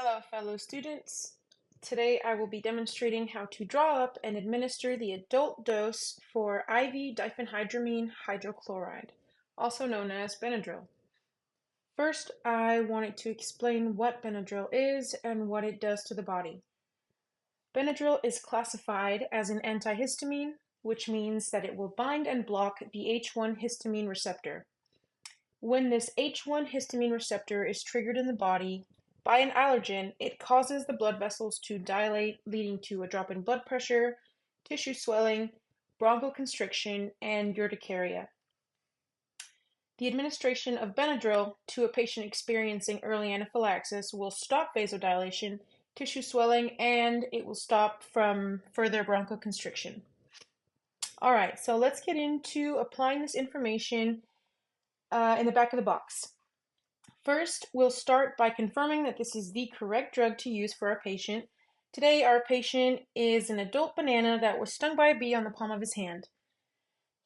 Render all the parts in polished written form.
Hello, fellow students. Today I will be demonstrating how to draw up and administer the adult dose for IV diphenhydramine hydrochloride, also known as Benadryl. First, I wanted to explain what Benadryl is and what it does to the body. Benadryl is classified as an antihistamine, which means that it will bind and block the H1 histamine receptor. When this H1 histamine receptor is triggered in the body by an allergen, it causes the blood vessels to dilate, leading to a drop in blood pressure, tissue swelling, bronchoconstriction, and urticaria. The administration of Benadryl to a patient experiencing early anaphylaxis will stop vasodilation, tissue swelling, and it will stop from further bronchoconstriction. All right, so let's get into applying this information in the back of the box. First, we'll start by confirming that this is the correct drug to use for our patient. Today, our patient is an adult banana that was stung by a bee on the palm of his hand.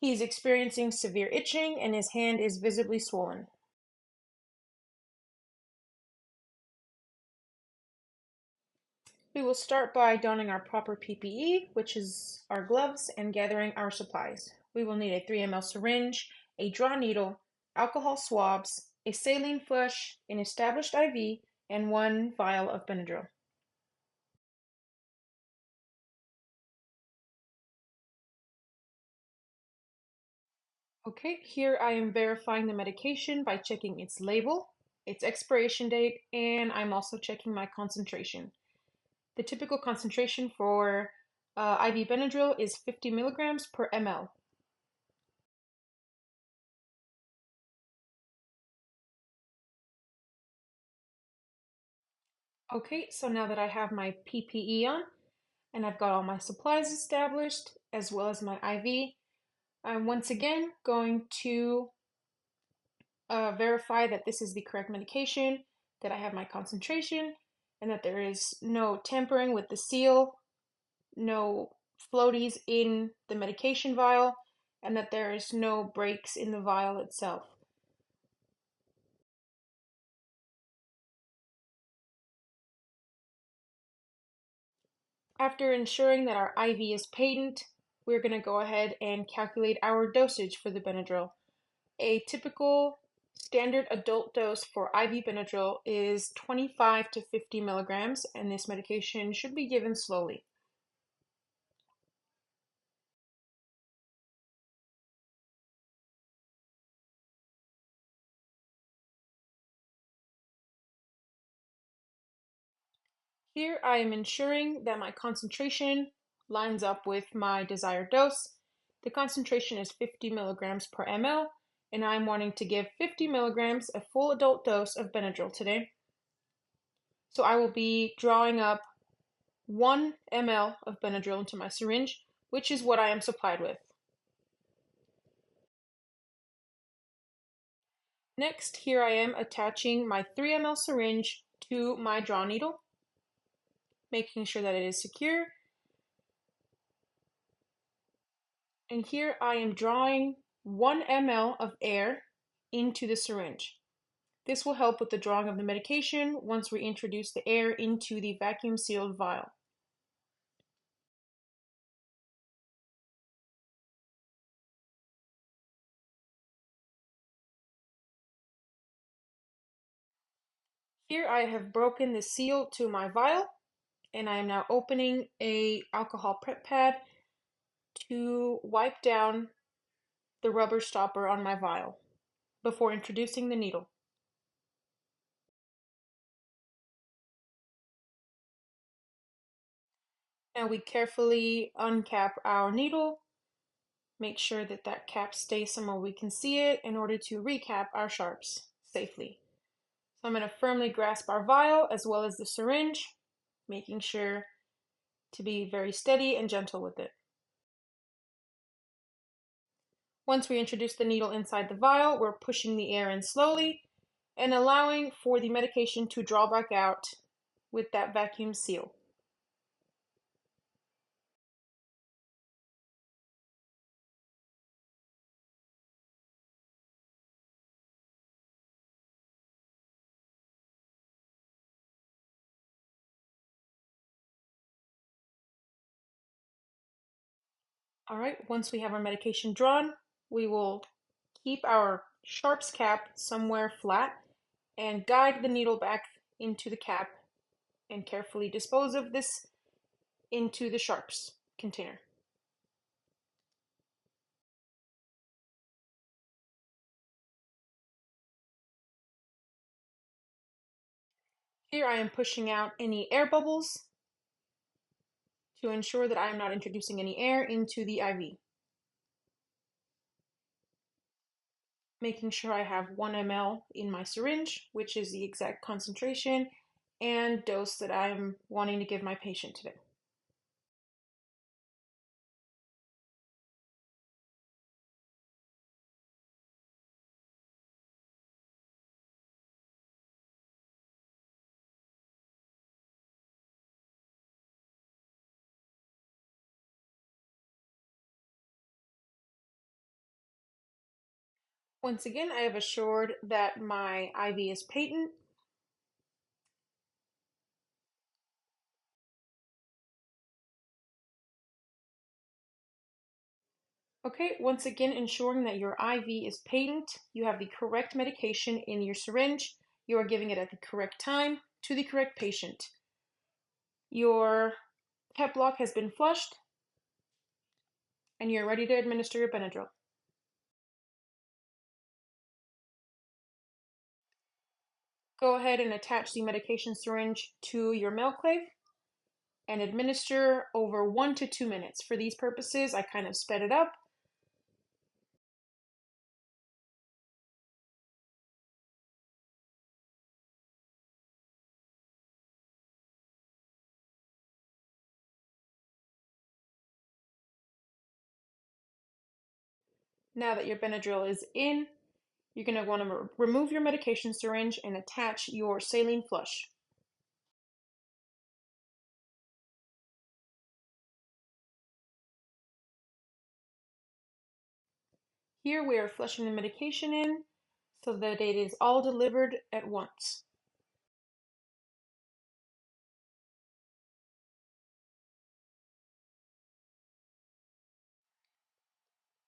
He's experiencing severe itching and his hand is visibly swollen. We will start by donning our proper PPE, which is our gloves, and gathering our supplies. We will need a 3 ml syringe, a draw needle, alcohol swabs, a saline flush, an established IV, and 1 vial of Benadryl. Okay, here I am verifying the medication by checking its label, its expiration date, and I'm also checking my concentration. The typical concentration for IV Benadryl is 50 milligrams per ml. Okay, so now that I have my PPE on and I've got all my supplies established as well as my IV, I'm once again going to verify that this is the correct medication, that I have my concentration, and that there is no tampering with the seal, no floaties in the medication vial, and that there is no breaks in the vial itself. After ensuring that our IV is patent, we're going to go ahead and calculate our dosage for the Benadryl. A typical standard adult dose for IV Benadryl is 25 to 50 milligrams, and this medication should be given slowly. Here I am ensuring that my concentration lines up with my desired dose. The concentration is 50 milligrams per ml, and I'm wanting to give 50 milligrams, a full adult dose of Benadryl today. So I will be drawing up 1 ml of Benadryl into my syringe, which is what I am supplied with. Next, here I am attaching my 3 ml syringe to my draw needle, making sure that it is secure. And here I am drawing 1 ml of air into the syringe. This will help with the drawing of the medication once we introduce the air into the vacuum sealed vial. Here I have broken the seal to my vial, and I am now opening a alcohol prep pad to wipe down the rubber stopper on my vial before introducing the needle. Now we carefully uncap our needle, make sure that that cap stays somewhere we can see it in order to recap our sharps safely. So I'm going to firmly grasp our vial as well as the syringe, making sure to be very steady and gentle with it. Once we introduce the needle inside the vial, we're pushing the air in slowly and allowing for the medication to draw back out with that vacuum seal. All right, once we have our medication drawn, we will keep our sharps cap somewhere flat and guide the needle back into the cap and carefully dispose of this into the sharps container. Here I am pushing out any air bubbles to ensure that I am not introducing any air into the IV. Making sure I have 1 ml in my syringe, which is the exact concentration and dose that I'm wanting to give my patient today. Once again, I have assured that my IV is patent. Okay, once again, ensuring that your IV is patent, you have the correct medication in your syringe, you are giving it at the correct time to the correct patient. Your pep block has been flushed, and you're ready to administer your Benadryl. Go ahead and attach the medication syringe to your mail clave and administer over 1 to 2 minutes. For these purposes, I kind of sped it up. Now that your Benadryl is in, you're going to want to remove your medication syringe and attach your saline flush. Here we are flushing the medication in so that it is all delivered at once.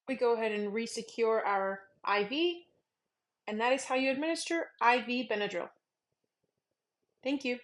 We go ahead and resecure our IV, and that is how you administer IV Benadryl. Thank you.